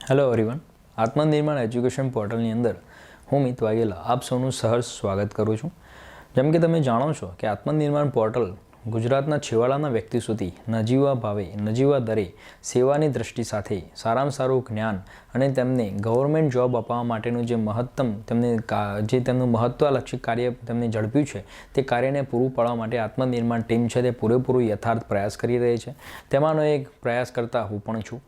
Hello everyone, આત્મનિર્માણ education પોર્ટલની અંદર હું મિત વાઘેલા આપ સૌનું સહર્ષ સ્વાગત કરું છું. જેમ કે તમે જાણો છો કે આત્મનિર્માણ પોર્ટલ ગુજરાતના છેવાડાના વ્યક્તિ સુધી નજીવા ભાવે નજીવા દરે સેવાની દૃષ્ટિ સાથે સારામાં સારું જ્ઞાન અને તેમને ગવર્મેન્ટ જોબ અપાવવા માટેનું જે મહત્તમ તેમનું મહત્વાલક્ષી કાર્ય તેમને ઝડપ્યું છે તે કાર્યને પૂરું પાડવા માટે આત્મનિર્માણ ટીમ છે તે પૂરેપૂરું યથાર્થ પ્રયાસ કરી રહી છે. તેમાંનો એક પ્રયાસ કરતા હું પણ છું.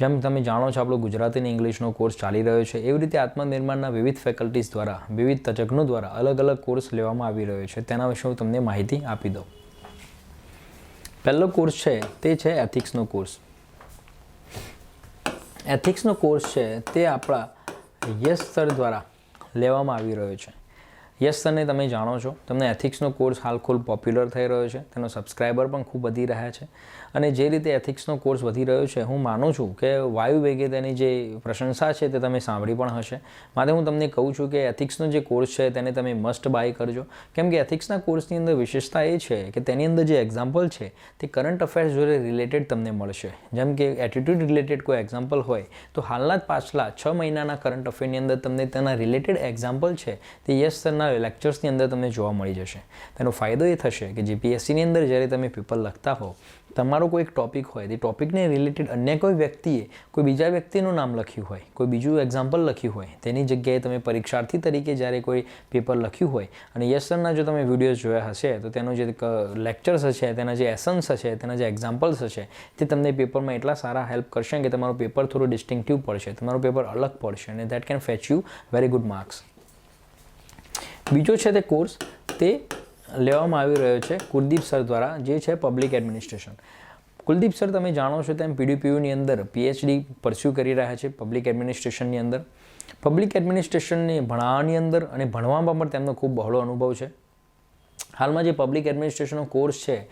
જેમ તમે જાણો છો, આપણો ગુજરાતી અને ઇંગ્લિશનો કોર્સ ચાલી રહ્યો છે. એવી રીતે આત્મનિર્માણના વિવિધ ફેકલ્ટીઝ દ્વારા, વિવિધ તજજ્ઞો દ્વારા અલગ અલગ કોર્સ લેવામાં આવી રહ્યો છે. તેના વિશે હું તમને માહિતી આપી દઉં. પહેલો કોર્સ છે તે છે એથિક્સનો કોર્સ. એથિક્સનો કોર્સ છે તે આપણા યશ સર દ્વારા લેવામાં આવી રહ્યો છે. યશ સરને તમે જાણો છો, તમને એથિક્સનો કોર્સ હાલ ખૂબ પોપ્યુલર થઈ રહ્યો છે. તેનો સબસ્ક્રાઈબર પણ ખૂબ વધી રહ્યા છે. અને જે રીતે એથિક્સનો કોર્સ વધી રહ્યો છે, હું માનું છું કે વાયુ વેગે તેની જે પ્રશંસા છે તે તમે સાંભળી પણ હશે. માટે હું તમને કહું છું કે એથિક્સનો જે કોર્સ છે તેને તમે મસ્ટ બાય કરજો. કેમ કે એથિક્સના કોર્સની અંદર વિશેષતા એ છે કે તેની અંદર જે એક્ઝામ્પલ છે તે કરંટ અફેર્સ જોડે રિલેટેડ તમને મળશે. જેમ કે એટીટ્યૂડ રિલેટેડ કોઈ એક્ઝામ્પલ હોય તો હાલના જ પાછલા 6 મહિનાના કરંટ અફેરની અંદર તમને તેના રિલેટેડ એક્ઝામ્પલ છે તે યશ સરના લેક્ચર્સની અંદર તમને જોવા મળી જશે. તેનો ફાયદો એ થશે કે જીપીએસસીની અંદર જ્યારે તમે પેપર લખતા હો, તમારો કોઈ એક ટોપિક હોય, તે ટોપિકને રિલેટેડ અન્ય કોઈ વ્યક્તિએ કોઈ બીજા વ્યક્તિનું નામ લખ્યું હોય, કોઈ બીજું એક્ઝામ્પલ લખ્યું હોય, તેની જગ્યાએ તમે પરીક્ષાર્થી તરીકે જ્યારે કોઈ પેપર લખ્યું હોય અને યશ સરના જો તમે વિડીયોઝ જોયા હશે તો તેનો જે લેક્ચર્સ હશે, તેના જે એસન્સ હશે, તેના જે એક્ઝામ્પલ્સ હશે, તે તમને પેપરમાં એટલા સારા હેલ્પ કરશે કે તમારું પેપર થોડું ડિસ્ટિંક્ટિવ પડશે, તમારું પેપર અલગ પડશે અને that can fetch you very good marks. બીજો છે તે કોર્સ તે લેવામાં આવી રહ્યો છે કુલદીપ સર દ્વારા, જે છે પબ્લિક એડમિનિસ્ટ્રેશન. કુલદીપ સર તમે જાણો છો તેમ પીડીપીયુની અંદર પીએચડી પરસ્યુ કરી રહ્યા છે પબ્લિક એડમિનિસ્ટ્રેશનની અંદર. પબ્લિક એડમિનિસ્ટ્રેશનને ભણાવવાની અંદર અને ભણવામાં પણ તેમનો ખૂબ બહોળો અનુભવ છે. હાલમાં જે પબ્લિક એડમિનિસ્ટ્રેશનનો કોર્સ છે,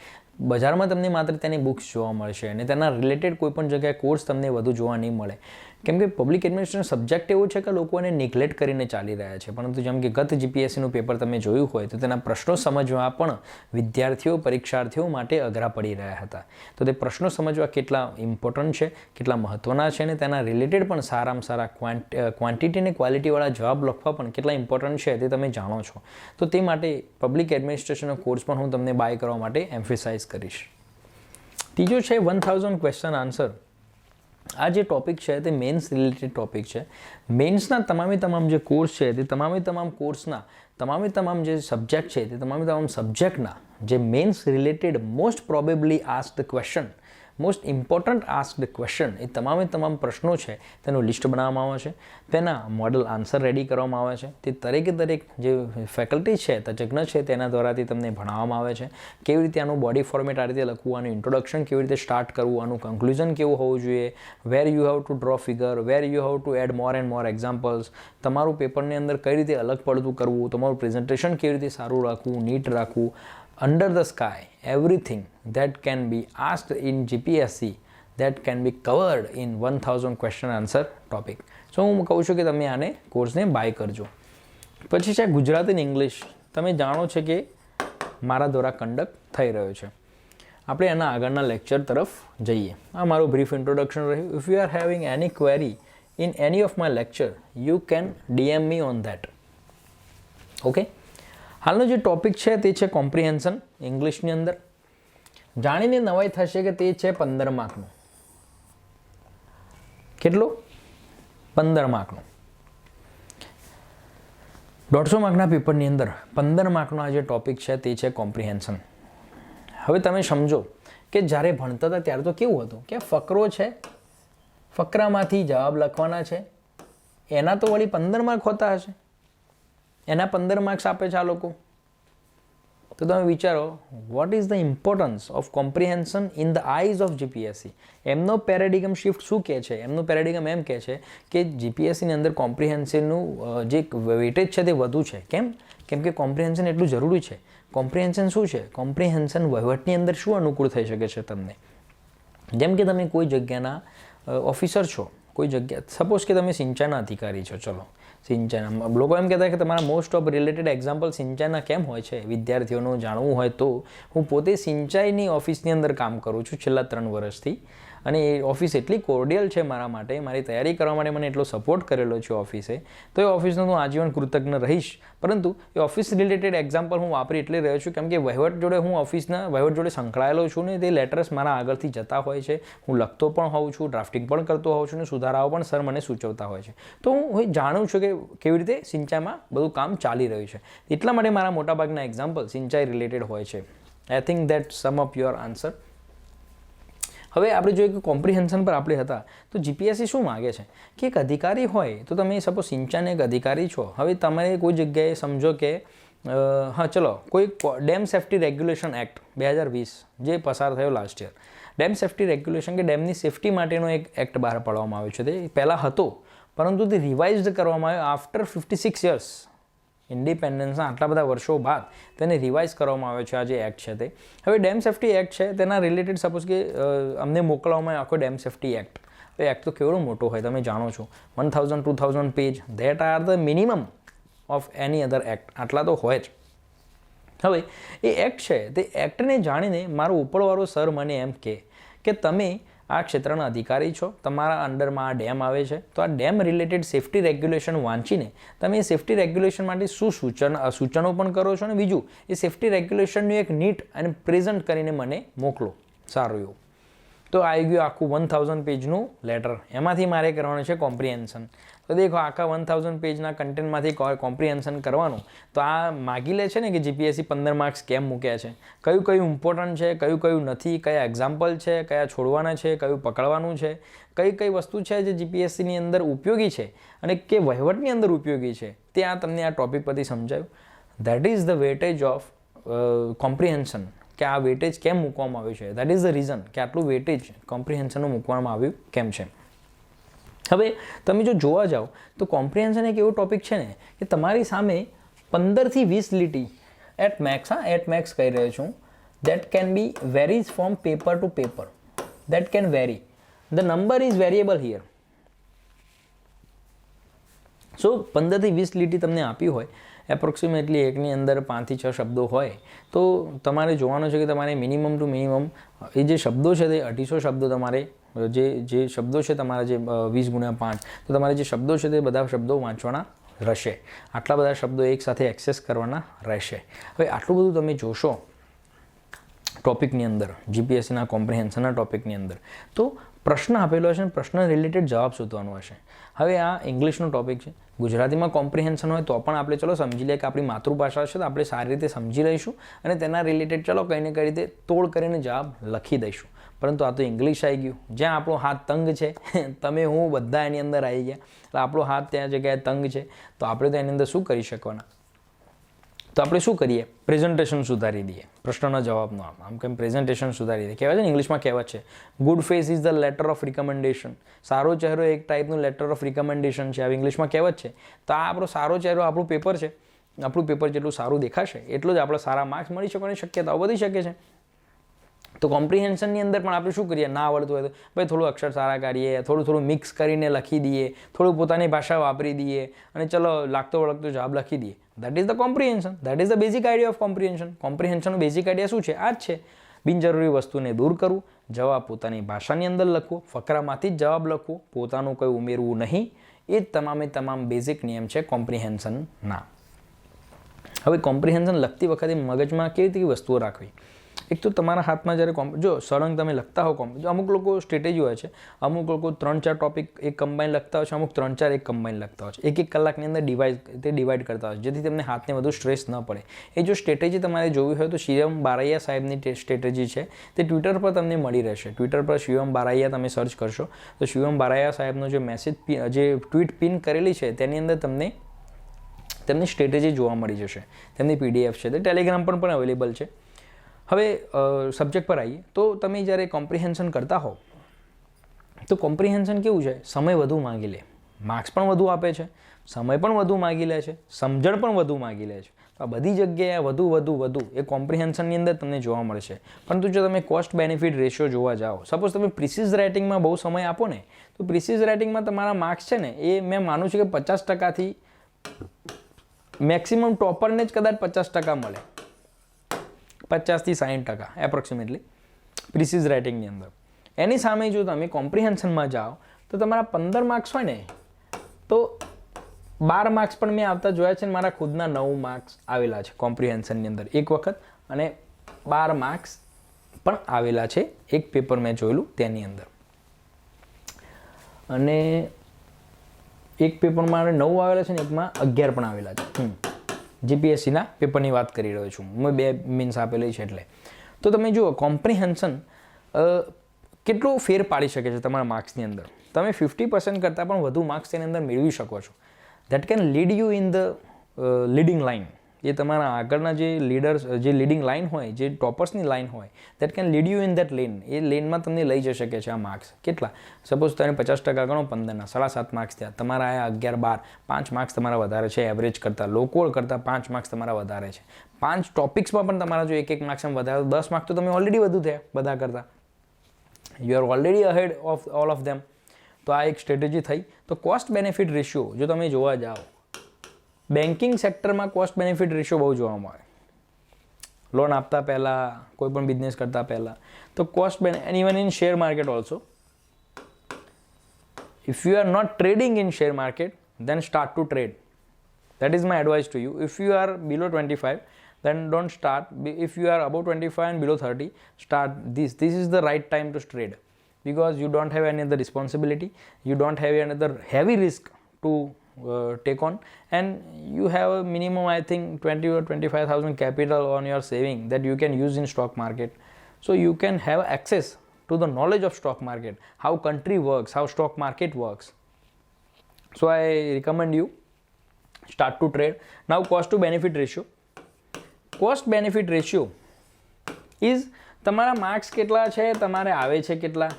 બજારમાં તમને માત્ર તેની બુક્સ જોવા મળશે અને તેના રિલેટેડ કોઈ પણ જગ્યાએ કોર્સ તમને વધુ જોવા નહીં મળે. કેમ કે પબ્લિક એડમિનિસ્ટ્રેશન સબ્જેક્ટ એવો છે કે લોકો એને નિગ્લેક્ટ કરીને ચાલી રહ્યા છે. પરંતુ જેમ કે ગત જીપીએસસીનું પેપર તમે જોયું હોય તો તેના પ્રશ્નો સમજવા પણ વિદ્યાર્થીઓ, પરીક્ષાર્થીઓ માટે અઘરા પડી રહ્યા હતા. તો તે પ્રશ્નો સમજવા કેટલા ઇમ્પોર્ટન્ટ છે, કેટલા મહત્ત્વના છે અને તેના રિલેટેડ પણ સારામાં સારા ક્વોન્ટિટી અને ક્વોલિટીવાળા જવાબ લખવા પણ કેટલા ઇમ્પોર્ટન્ટ છે તે તમે જાણો છો. તો તે માટે પબ્લિક એડમિનિસ્ટ્રેશનનો કોર્સ પણ હું તમને બાય કરવા માટે એમ્ફેસાઇઝ કરીશ. ત્રીજો છે 1000 ક્વેશ્ચન આન્સર. આ જે ટોપિક છે તે મેન્સ રિલેટેડ ટોપિક છે. મેન્સના તમામ જે કોર્સ છે તે તમામ કોર્સના તમામ જે સબ્જેક્ટ છે તે તમામ સબ્જેક્ટના જે mains related most probably asked question, most important asked question, એ તમામ પ્રશ્નો છે તેનું લિસ્ટ બનાવવામાં આવે છે. તેના મોડલ આન્સર રેડી કરવામાં આવે છે. તે દરેક જે ફેકલ્ટી છે, તજજ્ઞ છે, તેના દ્વારાથી તમને ભણાવવામાં આવે છે. કેવી રીતે આનું બોડી ફોર્મેટ આ રીતે લખવું, આનું ઇન્ટ્રોડક્શન કેવી રીતે સ્ટાર્ટ કરવું, આનું કન્ક્લુઝન કેવું હોવું જોઈએ, where you have to draw figure, where you have to add more and more examples, તમારું પેપરની અંદર કઈ રીતે અલગ પડતું કરવું, તમારું પ્રેઝન્ટેશન કેવી રીતે સારું રાખવું, નીટ રાખવું. Under the sky, everything that can be asked in GPSC that can be covered in 1000 question answer topic. So હું કહું છું કે તમે આને કોર્સને બાય કરજો. પછી છે ગુજરાતી અને ઇંગ્લિશ. તમે જાણો છો કે મારા દ્વારા કન્ડક્ટ થઈ રહ્યો છે. આપણે એના આગળના લેક્ચર તરફ જઈએ. આ મારું બ્રીફ ઇન્ટ્રોડક્શન રહ્યું. If you are having any query in any of my lecture, you can DM me on that. Okay. હાલનો જે ટોપિક છે તે છે કોમ્પ્રિહેન્શન ઇંગ્લિશની અંદર. જાણીને નવાઈ થશે કે તે છે 15 માર્કનો. કેટલો? 15 માર્કનો. 150 માર્કના પેપરની અંદર 15 માર્કનો આ જે ટોપિક છે તે છે કોમ્પ્રિહેન્શન. હવે તમે સમજો કે જ્યારે ભણતા હતા ત્યારે તો કેવું હતું કે ફકરો છે, ફકરામાંથી જવાબ લખવાના છે, એના તો વળી 15 માર્ક હોતા હશે. એના 15 માર્ક્સ આપે છે આ લોકો. તો તમે વિચારો, what is the importance of comprehension in the eyes of GPSC. એમનો પેરેડિગમ શિફ્ટ શું કહે છે? એમનો પેરેડિગમ એમ કહે છે કે જીપીએસસીની અંદર કોમ્પ્રિહેન્શનનું જે વેટેજ છે તે વધુ છે. કેમ કે કોમ્પ્રિહેન્શન એટલું જરૂરી છે. કોમ્પ્રિહેન્શન શું છે? કોમ્પ્રિહેન્શન વહીવટની અંદર શું અનુકૂળ થઈ શકે છે તમને? જેમ કે તમે કોઈ જગ્યાના ઓફિસર છો, કોઈ જગ્યા, સપોઝ કે તમે સિંચાઈના અધિકારી છો. ચલો, સિંચાઈના લોકો એમ કહેતા કે તમારા મોસ્ટ ઓફ રિલેટેડ એક્ઝામ્પલ સિંચાઈના કેમ હોય છે, વિદ્યાર્થીઓનું જાણવું હોય તો હું પોતે સિંચાઈની ઓફિસની અંદર કામ કરું છું છેલ્લા 3 વર્ષથી. અને એ ઓફિસ એટલી કોર્ડિયલ છે મારા માટે, મારી તૈયારી કરવા માટે મને એટલો સપોર્ટ કરેલો છે ઓફિસે, તો એ ઓફિસનો હું આજીવન કૃતજ્ઞ રહીશ. પરંતુ એ ઓફિસ રિલેટેડ એક્ઝામ્પલ હું વાપરી એટલે રહ્યો છું કેમ કે વહીવટ જોડે હું ઓફિસના વહીવટ જોડે સંકળાયેલો છું ને તે લેટર્સ મારા આગળથી જતા હોય છે, હું લખતો પણ હોઉં છું, ડ્રાફ્ટિંગ પણ કરતો હોઉં છું ને સુધારાઓ પણ સર મને સૂચવતા હોય છે. તો હું જાણું છું કે કેવી રીતે સિંચાઈમાં બધું કામ ચાલી રહ્યું છે. એટલા માટે મારા મોટાભાગના એક્ઝામ્પલ સિંચાઈ રિલેટેડ હોય છે. I think that sum up your answer. હવે આપણે જોઈએ કે કોમ્પ્રિહેન્શન પર આપણે હતા તો જીપીએસસી શું માગે છે કે એક અધિકારી હોય તો તમે સપોઝ સિંચાઈના એક અધિકારી છો. હવે તમારે કોઈ જગ્યાએ સમજો કે હા ચલો કોઈ ડેમ સેફ્ટી રેગ્યુલેશન એક્ટ 2020 જે પસાર થયો last year, dam safety regulation કે ડેમની સેફ્ટી માટેનો એક એક્ટ બહાર પાડવામાં આવ્યો છે. તે પહેલાં હતો પરંતુ તે રિવાઇઝડ કરવામાં આવ્યો આફ્ટર 56 યર્સ. ઇન્ડિપેન્ડન્સના આટલા બધા વર્ષો બાદ તેને રિવાઇઝ કરવામાં આવ્યો છે આ જે એક્ટ છે તે. હવે ડેમ સેફ્ટી એક્ટ છે તેના રિલેટેડ સપોઝ કે અમને મોકલવામાં આવ્યો આખો ડેમ સેફ્ટી એક્ટ. એ એક્ટ તો કેવડો મોટો હોય તમે જાણો છો, 1000-2000 page, that are the minimum of any other act, આટલા તો હોય જ. હવે એ એક્ટ છે તે એક્ટને જાણીને મારો ઉપરવાળો સર મને એમ કે તમે આ ક્ષેત્રના અધિકારી છો, તમારા અંડરમાં આ ડેમ આવે છે, તો આ ડેમ રિલેટેડ સેફ્ટી રેગ્યુલેશન વાંચીને તમે એ સેફ્ટી રેગ્યુલેશન માટે શું સૂચનો પણ કરો છો અને બીજું એ સેફ્ટી રેગ્યુલેશનનું એક નીટ અને પ્રેઝન્ટ કરીને મને મોકલો. સારું એવું. તો આવી ગયું આખું 1000 પેજનું લેટર, એમાંથી મારે કરવાનું છે કોમ્પ્રિહેન્શન. તો દેખો આખા 1000 પેજના કન્ટેન્ટમાંથી કોમ્પ્રિહેન્શન કરવાનું. તો આ માગી લે છે ને કે જીપીએસસી 15 માર્ક્સ કેમ મૂક્યા છે, કયું કયું ઇમ્પોર્ટન્ટ છે, કયું કયું નથી, કયા એક્ઝામ્પલ છે, કયા છોડવાના છે, કયું પકડવાનું છે, કઈ કઈ વસ્તુ છે જે જીપીએસસીની અંદર ઉપયોગી છે અને કે વહીવટની અંદર ઉપયોગી છે, તે આ તમને આ ટોપિક પરથી સમજાયું. That is the weightage of comprehension, કે આ વેટેજ કેમ મૂકવામાં આવ્યું છે. દેટ ઇઝ ધ રીઝન કે આટલું વેટેજ કોમ્પ્રિહેન્શનનું મૂકવામાં આવ્યું કેમ છે. હવે તમે જો જોવા જાઓ તો કોમ્પ્રિહેન્શન એક એવો ટોપિક છે ને કે તમારી સામે 15 થી 20 લીટી એટ મેક્સ, એટ મેક્સ કહી રહ્યો છું, that can be varies from paper to paper, that can vary, the number is variable here. So 15 થી 20 લીટી તમને આપી હોય, એપ્રોક્સિમેટલી એકની અંદર 5 થી 6 શબ્દો હોય, તો તમારે જોવાનું છે કે તમારે મિનિમમ ટુ મિનિમમ એ જે શબ્દો છે તે 250 શબ્દો તમારે જે શબ્દો છે તમારા જે 20x5, તો તમારે જે શબ્દો છે તે બધા શબ્દો વાંચવાના રહેશે. આટલા બધા શબ્દો એકસાથે એક્સેસ કરવાના રહેશે. હવે આટલું બધું તમે જોશો ટોપિકની અંદર, જીપીએસસીના કોમ્પ્રિહેન્શનના ટોપિકની અંદર, તો પ્રશ્ન આપેલો હશે અને પ્રશ્ન રિલેટેડ જવાબ શોધવાનો હશે. હવે આ ઇંગ્લિશનો ટોપિક છે, ગુજરાતીમાં કોમ્પ્રિહેન્શન હોય તો પણ આપણે ચલો સમજી લઈએ કે આપણી માતૃભાષા છે તો આપણે સારી રીતે સમજી લઈશું અને તેના રિલેટેડ ચલો કંઈ ને કઈ રીતે તોડ કરીને જવાબ લખી દઈશું. પરંતુ આ તો ઇંગ્લિશ આવી ગયું, જ્યાં આપણો હાથ તંગ છે, તમે હું બધા એની અંદર આવી ગયા, એટલે આપણો હાથ ત્યાં જગ્યાએ તંગ છે, તો આપણે તો એની અંદર શું કરી શકવાના. તો આપણે શું કરીએ, પ્રેઝન્ટેશન સુધારી દઈએ, પ્રશ્નના જવાબનો આમ કેમ પ્રેઝન્ટેશન સુધારી દઈએ. કહેવાય છે ને ઇંગ્લિશમાં કહેવત છે, good face is the letter of recommendation. સારો ચહેરો એક ટાઈપનું લેટર ઓફ રિકમેન્ડેશન છે, આવી ઇંગ્લિશમાં કહેવત છે. તો આ આપણો સારો ચહેરો આપણું પેપર છે, આપણું પેપર જેટલું સારું દેખાશે એટલું જ આપણે સારા માર્ક્સ મળી શકવાની શક્યતાઓ વધી શકે છે. તો કોમ્પ્રિહેન્શનની અંદર પણ આપણે શું કરીએ, ના આવડતું હોય તો ભાઈ થોડું અક્ષર સારા કાઢીએ, થોડું મિક્સ કરીને લખી દઈએ, થોડું પોતાની ભાષા વાપરી દઈએ અને ચલો લાગતો વળગતો જવાબ લખી દઈએ. That is the comprehension, that is the basic idea of comprehension. કોમ્પ્રિહેન્શનનો બેઝિક આઈડિયા શું છે, આ જ છે, બિનજરૂરી વસ્તુને દૂર કરવું, જવાબ પોતાની ભાષાની અંદર લખવું, ફકરામાંથી જ જવાબ લખવું, પોતાનું કંઈ ઉમેરવું નહીં. એ તમામ બેઝિક નિયમ છે કોમ્પ્રિહેન્શનના. હવે કોમ્પ્રિહેન્શન લખતી વખતે મગજમાં કેવી રીતે વસ્તુઓ રાખવી. એક તો તમારા હાથમાં જ્યારે જો સળંગ તમે લખતા હો, અમુક લોકો સ્ટ્રેટેજી હોય છે, અમુક લોકો 3-4 ટોપિક એક કમ્બાઈન લખતા હોય છે, અમુક 3-4 એક કમ્બાઈન લખતા હોય છે, 1-1 કલાકની અંદર ડિવાઈડ કરતા હોય છે, જેથી તમને હાથને વધુ સ્ટ્રેસ ન પડે. એ જો સ્ટ્રેટેજી તમારે જોવી હોય તો શિવમ બારૈયા સાહેબની સ્ટ્રેટેજી છે, તે ટ્વિટર પર તમને મળી રહેશે. ટ્વિટર પર શિવમ બારૈયા તમે સર્ચ કરશો તો શિવમ બારૈયા સાહેબનો જે ટ્વીટ પિન કરેલી છે તેની અંદર તમને તેમની સ્ટ્રેટેજી જોવા મળી જશે. તેમની PDF છે, તે ટેલિગ્રામ પર પણ અવેલેબલ છે. હવે સબ્જેક્ટ પર આવીએ તો તમે જ્યારે કોમ્પ્રિહેન્શન કરતા હો તો કોમ્પ્રિહેન્શન કેવું છે, સમય વધુ માગી લે, માર્ક્સ પણ વધુ આપે છે, સમય પણ વધુ માગી લે છે, સમજણ પણ વધુ માગી લે છે. આ બધી જગ્યાએ વધુ એ કોમ્પ્રિહેન્શનની અંદર તમને જોવા મળશે. પરંતુ જો તમે કોસ્ટ બેનિફિટ રેશિયો જોવા જાઓ, સપોઝ તમે પ્રિસિઝ રાઇટિંગમાં બહુ સમય આપો ને, તો પ્રિસિઝ રાઇટિંગમાં તમારા માર્ક્સ છે ને એ મેં માનું છું કે 50%થી મેક્સિમમ ટોપરને જ કદાચ 50% મળે, 50 થી 60% એપ્રોક્સિમેટલી પ્રિસિઝ રાઇટિંગની અંદર. એની સામે જો તમે કોમ્પ્રિહેન્શનમાં જાઓ તો તમારા 15 માર્ક્સ હોય ને તો 12 માર્ક્સ પણ મેં આવતા જોયા છે ને મારા ખુદના 9 માર્ક્સ આવેલા છે કોમ્પ્રિહેન્શનની અંદર એક વખત, અને 12 માર્ક્સ પણ આવેલા છે એક પેપર મેં જોયેલું તેની અંદર. અને એક પેપરમાં મારે 9 આવેલા છે ને એકમાં 11 પણ આવેલા છે. જીપીએસસીના પેપરની વાત કરી રહ્યો છું, મેં 2 મીન્સ આપેલી છે એટલે. તો તમે જુઓ કોમ્પ્રિહેન્શન કેટલું ફેર પાડી શકે છે તમારા માર્ક્સની અંદર. તમે 50% કરતાં પણ વધુ માર્ક્સ તેની અંદર મેળવી શકો છો. That can lead you in the leading line. એ તમારા આગળના જે લીડર્સ, જે લીડિંગ લાઇન હોય, જે ટોપર્સની લાઇન હોય, that can lead you in that lane. એ લેનમાં તમને લઈ જઈ શકે છે આ માર્ક્સ. કેટલા? સપોઝ તમે 50% ગણો 15ના 7.5 માર્ક્સ થયા, તમારા આયા 11, 12, 5 માર્ક્સ તમારા વધારે છે એવરેજ કરતાં, લોકોલ કરતાં 5 માર્ક્સ તમારા વધારે છે. 5 ટોપિક્સમાં પણ તમારા જો એક માર્ક્સ એમ વધારે, 10 માર્ક્સ તો તમે ઓલરેડી વધુ થયા બધા કરતાં. You are already ahead of all of them. તો આ એક સ્ટ્રેટેજી થઈ. તો કોસ્ટ બેનિફિટ રેશિયો જો તમે જોવા જાઓ, બેન્કિંગ સેક્ટરમાં કોસ્ટ બેનિફિટ રેશિયો બહુ જોવા મળે. લોન આપતા પહેલાં, કોઈ પણ બિઝનેસ કરતાં પહેલાં. તો cost even in share market also. If you are not trading in share market, then start to trade. That is my advice to you. If you are below 25, then don't start. If you are above 25 and below 30, start this. This is the right time to trade, because you don't have any other responsibility, you don't have another heavy risk to take on, and you have a minimum, I think, 20 or 25,000 capital on your saving that you can use in stock market. So you can have access to the knowledge of stock market, how country works, how stock market works. So I recommend you start to trade. Now cost to benefit ratio. Cost benefit ratio is તમારા marks કેટલા છે, તમારે આવે છે કેટલા.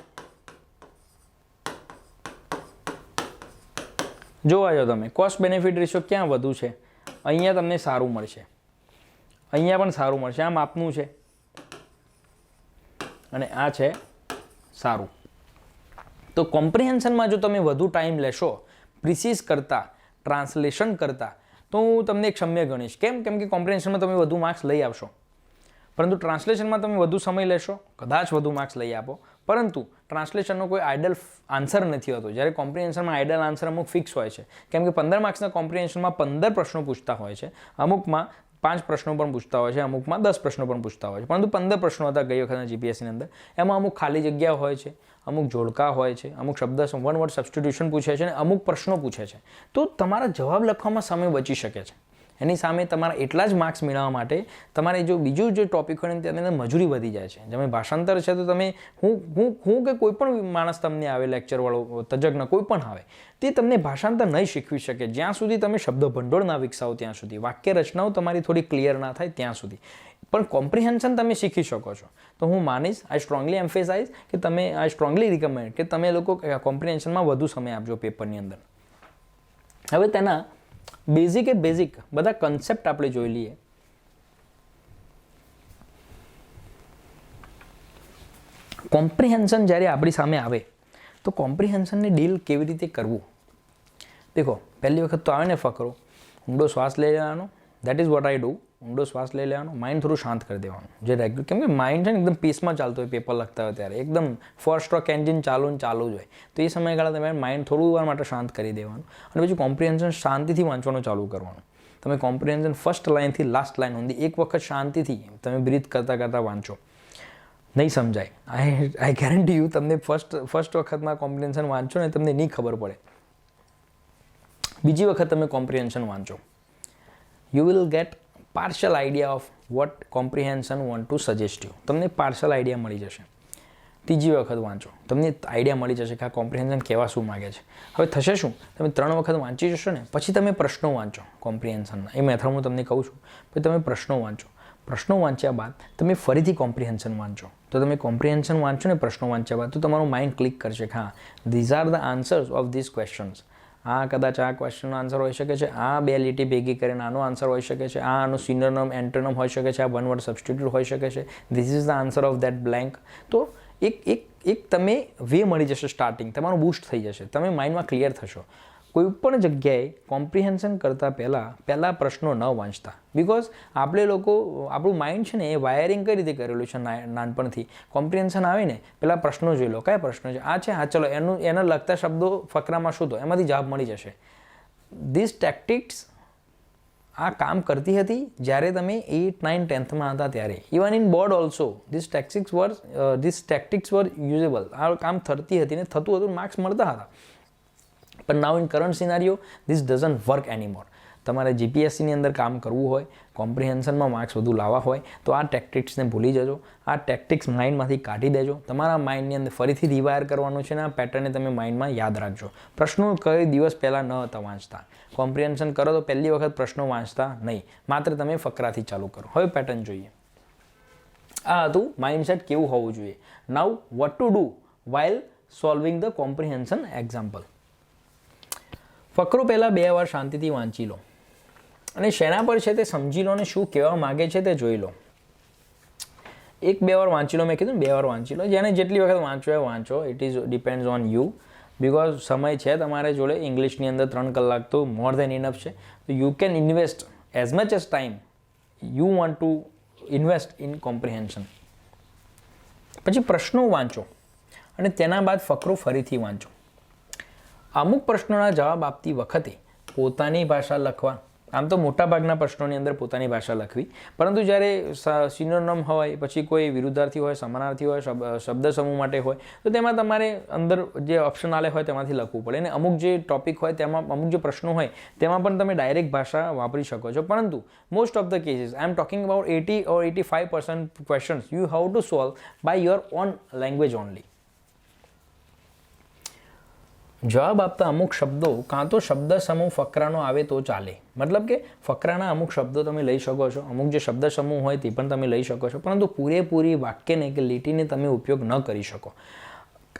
જોવા જાઓ તમે કોસ્ટ બેનિફિટ રેશિયો ક્યાં વધુ છે, અહીંયા તમને સારું મળશે, અહીંયા પણ સારું મળશે. આ માપનું છે અને આ છે સારું. તો કોમ્પ્રિહેન્શનમાં જો તમે વધુ ટાઈમ લેશો પ્રિસિઝ કરતાં, ટ્રાન્સલેશન કરતાં, તો હું તમને એક ક્ષમ્ય ગણીશ. કેમ? કેમ કે કોમ્પ્રિહેન્શનમાં તમે વધુ માર્ક્સ લઈ આવશો, પરંતુ ટ્રાન્સલેશનમાં તમે વધુ સમય લેશો, કદાચ વધુ માર્ક્સ લઈ આપો, પરંતુ ટ્રાન્સલેશનનો કોઈ આઈડલ આન્સર નથી હોતો. જ્યારે કોમ્પ્રિહેન્શનમાં આઈડલ આન્સર અમુક ફિક્સ હોય છે. કેમ કે 15 માર્ક્સના કોમ્પ્રિહેન્શનમાં 15 પ્રશ્નો પૂછતા હોય છે, અમુકમાં 5 પ્રશ્નો પણ પૂછતા હોય છે, અમુકમાં 10 પ્રશ્નો પણ પૂછતા હોય છે, પરંતુ 15 પ્રશ્નો હતા ગઈ વખતના જીપીએસસીની અંદર. એમાં અમુક ખાલી જગ્યા હોય છે, અમુક જોડકા હોય છે, અમુક શબ્દ વન વર્ડ સબસ્ટિટ્યુશન પૂછે છે અને અમુક પ્રશ્નો પૂછે છે. તો તમારા જવાબ લખવામાં સમય બચી શકે છે. એની સામે તમારા એટલા જ માર્ક્સ મેળવવા માટે તમારે જો બીજું જે ટોપિક હોય ને તેની અંદર મજૂરી વધી જાય છે. જેમ ભાષાંતર છે તો તમે હું કે કોઈ પણ માણસ તમને આવે, લેક્ચરવાળો, તજજ્ઞ કોઈ પણ આવે, તે તમને ભાષાંતર નહીં શીખવી શકે જ્યાં સુધી તમે શબ્દ ભંડોળ ના વિકસાવો, ત્યાં સુધી વાક્ય રચનાઓ તમારી થોડી ક્લિયર ના થાય ત્યાં સુધી. પણ કોમ્પ્રિહેન્શન તમે શીખી શકો છો. તો હું માનીશ, આઈ સ્ટ્રોંગલી એમ્ફેસાઇઝ કે તમે, આઈ સ્ટ્રોંગલી રિકમેન્ડ કે તમે લોકો કોમ્પ્રિહેન્શનમાં વધુ સમય આપજો પેપરની અંદર. હવે તેના બેઝિક બધા કન્સેપ્ટ આપણે જોઈ લઈએ. કોમ્પ્રિહેન્શન જ્યારે આપણી સામે આવે તો કોમ્પ્રિહેન્શનને ડીલ કેવી રીતે કરવું. દેખો, પહેલી વખત તો આવે ને ફકરો, ઊંડો શ્વાસ લઈ લેવાનો. That is what I do. ઊંડો શ્વાસ લઈ લેવાનો, માઇન્ડ થોડું શાંત કરી દેવાનું. જે રેગ્યુલર, કેમ કે માઇન્ડ છે ને એકદમ પીસમાં ચાલતો હોય, પેપર લખતા હોય ત્યારે એકદમ ફર્સ્ટ સ્ટ્રોક એન્જિન ચાલુ જ હોય. તો એ સમયગાળા તમે માઇન્ડ થોડું વાર માટે શાંત કરી દેવાનું, અને પછી કોમ્પ્રિહેન્શન શાંતિથી વાંચવાનું ચાલુ કરવાનું. તમે કોમ્પ્રિહેન્શન ફર્સ્ટ લાઇનથી લાસ્ટ લાઇન સુધી એક વખત શાંતિથી તમે બ્રીથ કરતાં વાંચો. નહીં સમજાય, આઈ ગેરંટી યુ, તમને ફર્સ્ટ વખતમાં કોમ્પ્રિહેન્શન વાંચો ને તમને નહીં ખબર પડે. બીજી વખત તમે કોમ્પ્રિહેન્શન વાંચો, you will get partial idea of what comprehension want to suggest you. તમને પાર્શિયલ આઈડિયા મળી જશે. ત્રીજી વખત વાંચો, તમને આઈડિયા મળી જશે કે આ કોમ્પ્રિહેન્શન કહેવા શું માગે છે. હવે થશે શું, તમે 3 વખત વાંચી જશો ને, પછી તમે પ્રશ્નો વાંચો કોમ્પ્રિહેન્શનના. એ મેથડ હું તમને કહું છું. પછી તમે પ્રશ્નો વાંચો. પ્રશ્નો વાંચ્યા બાદ તમે ફરીથી કોમ્પ્રિહેન્શન વાંચો. તો તમે કોમ્પ્રિહેન્શન વાંચો ને પ્રશ્નો વાંચ્યા બાદ, તો તમારું માઇન્ડ ક્લિક કરશે કે હા, these are the answers of this questions. આ કદાચ આ ક્વેશ્ચનનો આન્સર હોઈ શકે છે, આ 2 લીટી ભેગી કરીને આનો આન્સર હોઈ શકે છે, આ આનો સિનોનિમ એન્ટોનિમ હોઈ શકે છે, આ વન વર્ડ સબસ્ટિટ્યુટ હોઈ શકે છે, this is the answer of that blank. તો એક તમે વે મળી જશે સ્ટાર્ટિંગ, તમારું બૂસ્ટ થઈ જશે, તમે માઇન્ડમાં ક્લિયર થશો. કોઈ પણ જગ્યાએ કોમ્પ્રિહેન્શન કરતાં પહેલાં પ્રશ્નો ન વાંચતા. બિકોઝ આપણે લોકો આપણું માઇન્ડ છે ને એ વાયરિંગ કઈ રીતે કરેલું છે નાનપણથી. કોમ્પ્રિહેન્શન આવે ને પહેલાં પ્રશ્નો જોઈ લો, કયા પ્રશ્નો છે, આ છે, હા ચલો એના લગતા શબ્દો ફકરામાં શું તો એમાંથી જવાબ મળી જશે. ધીસ ટેક્ટિક્સ આ કામ કરતી હતી જ્યારે તમે 8, 9, 10thમાં હતા ત્યારે. Even in board also this tactics were usable. આ કામ થતી હતી ને થતું હતું, માર્ક્સ મળતા હતા. પણ now in current scenario this doesn't work anymore. તમારે જીપીએસસીની અંદર કામ કરવું હોય, કોમ્પ્રિહેન્શનમાં માર્ક્સ વધુ લાવવા હોય તો આ ટેક્ટિક્સને ભૂલી જજો. આ ટેક્ટિક્સ માઇન્ડમાંથી કાઢી દેજો. તમારા માઇન્ડની અંદર ફરીથી રિવાયર કરવાનું છે ને આ પેટર્નને તમે માઇન્ડમાં યાદ રાખજો. પ્રશ્નો કઈ દિવસ પહેલાં ન હતા વાંચતા. કોમ્પ્રિહેન્શન કરો તો પહેલી વખત પ્રશ્નો વાંચતા નહીં, માત્ર તમે ફકરાથી ચાલુ કરો. હવે પેટર્ન જોઈએ. આ હતું માઇન્ડસેટ કેવું હોવું જોઈએ. Now what to do while solving the comprehension example. ફકરો પહેલાં 2 વાર શાંતિથી વાંચી લો અને શેના પર છે તે સમજી લો અને શું કહેવા માગે છે તે જોઈ લો. 1-2 વાર વાંચી લો, મેં કીધું ને 2 વાર વાંચી લો. જેને જેટલી વખત વાંચો એ વાંચો. It is depends on you. Because સમય છે તમારે જોડે. ઇંગ્લિશની અંદર 3 કલાક તો મોર દેન ઇનફ છે. તો you can invest as much as time you want two invest in comprehension. પછી પ્રશ્નો વાંચો અને તેના બાદ ફકરો ફરીથી વાંચો. અમુક પ્રશ્નોના જવાબ આપતી વખતે પોતાની ભાષા લખવા. આમ તો મોટાભાગના પ્રશ્નોની અંદર પોતાની ભાષા લખવી, પરંતુ જ્યારે સિનોનિમ હોય, પછી કોઈ વિરુદ્ધાર્થી હોય, સમાનાર્થી હોય, શબ્દ સમૂહ માટે હોય તો તેમાં તમારે અંદર જે ઓપ્શન આલે હોય તેમાંથી લખવું પડે. અને અમુક જે ટોપિક હોય તેમાં અમુક જે પ્રશ્નો હોય તેમાં પણ તમે ડાયરેક્ટ ભાષા વાપરી શકો છો. પરંતુ most of the cases I am talking about 80 or 85% questions you have to solve by your own language only. જવાબ આપતા અમુક શબ્દો કાં તો શબ્દ સમૂહ ફકરાનો આવે તો ચાલે. મતલબ કે ફકરાના અમુક શબ્દો તમે લઈ શકો છો, અમુક જે શબ્દ સમૂહ હોય તે પણ તમે લઈ શકો છો, પરંતુ પૂરેપૂરી વાક્યને કે લીટીને તમે ઉપયોગ ન કરી શકો.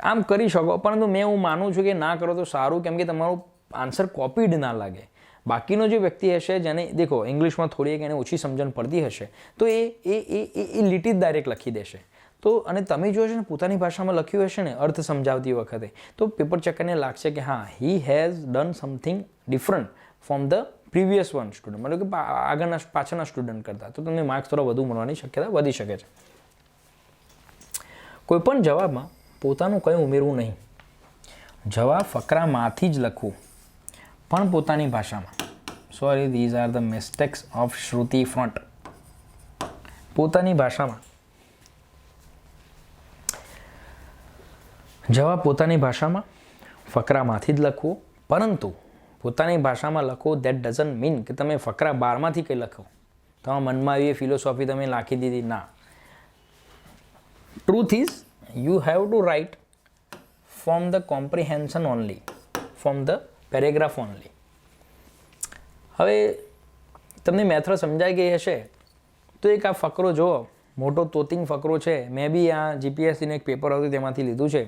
આમ કરી શકો, પરંતુ મેં હું માનું છું કે ના કરો તો સારું, કેમ કે તમારું આન્સર કોપીડ ના લાગે. બાકીનો જે વ્યક્તિ હશે જેને દેખો ઇંગ્લિશમાં થોડી એને ઓછી સમજણ પડતી હશે તો એ લીટી જ ડાયરેક્ટ લખી દેશે. તો અને તમે જોશો ને પોતાની ભાષામાં લખ્યું હશે ને અર્થ સમજાવતી વખતે તો પેપર ચેકરને લાગશે કે હા he has done something different from the previous one student, મતલબ કે આગળના પાછળના સ્ટુડન્ટ કરતાં. તો તમને માર્ક્સ થોડા વધુ મળવાની શક્યતા વધી શકે છે. કોઈપણ જવાબમાં પોતાનું કંઈ ઉમેરવું નહીં. જવાબ ફકરામાંથી જ લખવું, પણ પોતાની ભાષામાં. Sorry, these are the mistakes of Shruti front. પોતાની ભાષામાં જવાબ પોતાની ભાષામાં ફકરામાંથી જ લખવો, પરંતુ પોતાની ભાષામાં લખો દેટ ડઝન્ટ મીન કે તમે ફકરા 12માંથી કંઈ લખો. તમારા મનમાં આવી ફિલોસોફી તમે નાખી દીધી, ના. Truth is you have to write from the comprehension only, from the paragraph only. હવે તમને મેથડ સમજાઈ ગઈ હશે તો એક આ ફકરો જુઓ, મોટો તોતિંગ ફકરો છે. મેં બી આ જીપીએસસીનું એક પેપર હતું તેમાંથી લીધું છે.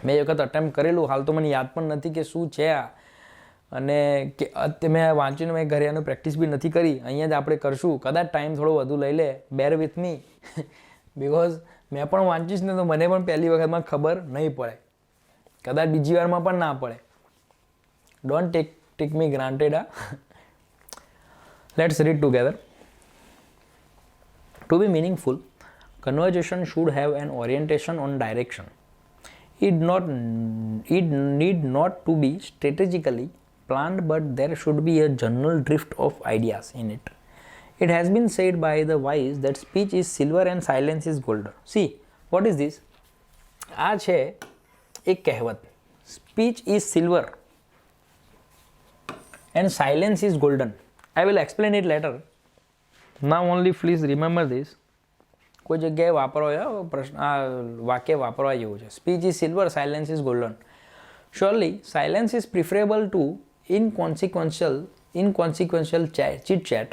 મેં એક વખત અટેમ્પ્ટ કરેલું, હાલ તો મને યાદ પણ નથી કે શું છે આ, અને કે મેં વાંચીને મેં ઘરે એનું પ્રેક્ટિસ બી નથી કરી. અહીંયા જ આપણે કરશું. કદાચ ટાઈમ થોડો વધુ લઈ લે, બેર વિથ મી, બિકોઝ મેં પણ વાંચીશ ને તો મને પણ પહેલી વખતમાં ખબર નહીં પડે, કદાચ બીજી વારમાં પણ ના પડે. Don't take me granted. Let's read together. To be meaningful, conversation should have an orientation on direction. It need not to be strategically planned, but there should be a general drift of ideas in it. It has been said by the wise that speech is silver and silence is gold. See, what is this? આ છે એક કહેવત. Speech is silver and silence is golden. I will explain it later. Now only please remember this. કોઈ જગ્યાએ વાપરવા પ્રશ્ન આ વાક્ય વાપરવા જેવું છે. Speech is silver, silence is golden. Surely silence is preferable to inconsequential chit chat.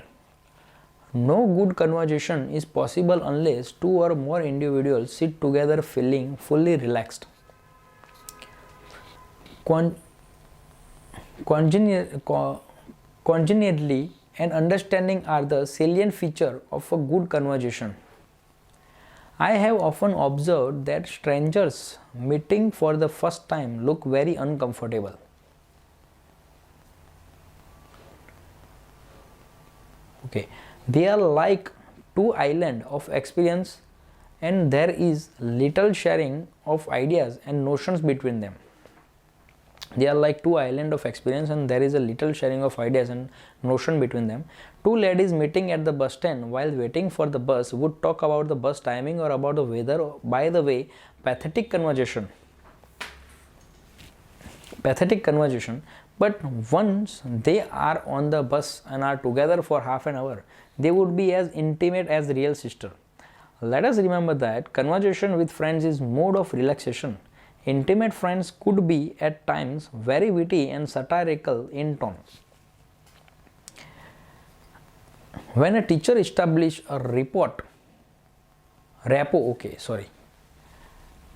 No good conversation is possible unless two or more individuals sit together feeling fully relaxed. Congeniality and understanding are the salient feature of a good conversation. I have often observed that strangers meeting for the first time look very uncomfortable. Okay, they are like two islands of experience, and there is little sharing of ideas and notions between them. They are like two islands of experience, and there is a little sharing of ideas and notion between them. Two ladies meeting at the bus stand while waiting for the bus would talk about the bus timing or about the weather. By the way, pathetic conversation. But once they are on the bus and are together for half an hour, they would be as intimate as real sister. Let us remember that conversation with friends is mode of relaxation. Intimate friends could be at times very witty and satirical in tone. When a teacher establishes a rapport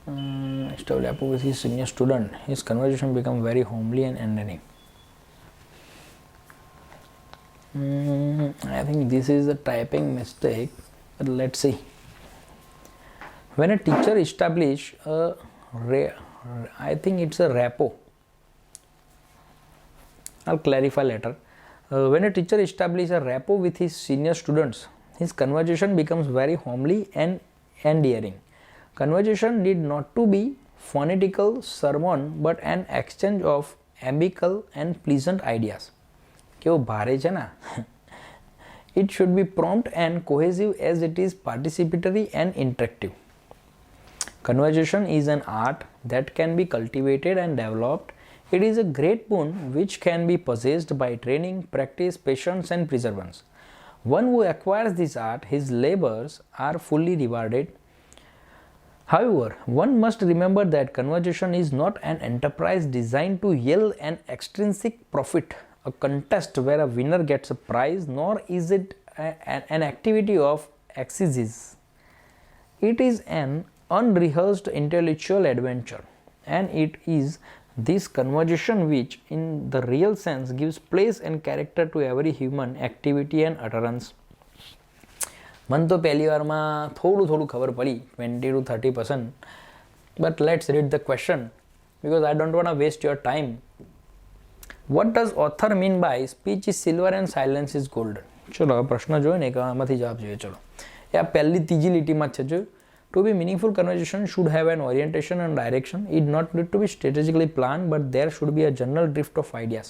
with his senior student, his conversation becomes very homely and endearing. I think this is a typing mistake, but let's see. When a teacher establishes I think it's a rapport. I'll clarify later. When a teacher establishes a rapport with his senior students, his conversation becomes very homely and endearing. Conversation need not to be phonetical sermon, but an exchange of amicable and pleasant ideas. કેવો ભારે છે ના. It should be prompt and cohesive as it is participatory and interactive. Conversation is an art that can be cultivated and developed. It is a great boon which can be possessed by training, practice, patience, and perseverance. One who acquires this art, his labors are fully rewarded. However, one must remember that conversation is not an enterprise designed to yield an extrinsic profit, a contest where a winner gets a prize, nor is it an activity of exegesis. It is an unrehearsed intellectual adventure, and it is this conversation which, in the real sense, gives place and character to every human activity and utterance. મને તો પહેલી વારમાં થોડું ખબર પડી 20 to 30%, but let's read the question because I don't want to waste your time. What does author mean by speech is silver and silence is gold? ચલો પ્રશ્ન જોઈએ ને કે આમાંથી જવાબ જોઈએ. ચલો એ આ પહેલી ત્રીજી લીટીમાં જ છે. To be meaningful conversation should have an orientation and direction. It not need to be strategically planned, but there should be a general drift of ideas.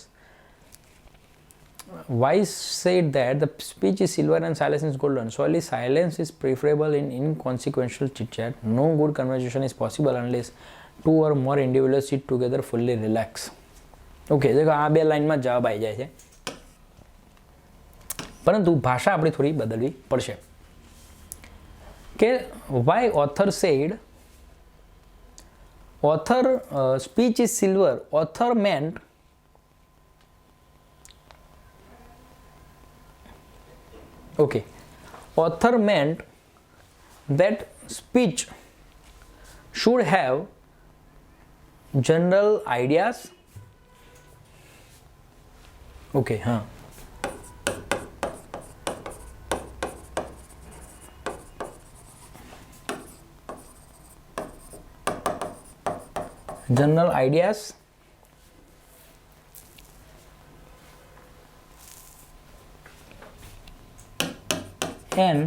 Wise said that the speech is silver and silence is golden. Surely silence is preferable in inconsequential chit-chat. No good conversation is possible unless two or more individuals sit together fully relax. Okay देखो આ બે લાઈનમાં જવાબ આવી જાય છે, પરંતુ ભાષા આપણે થોડી બદલવી પડશે. કે why author said speech is silver. Author meant that speech should have general ideas. General ideas and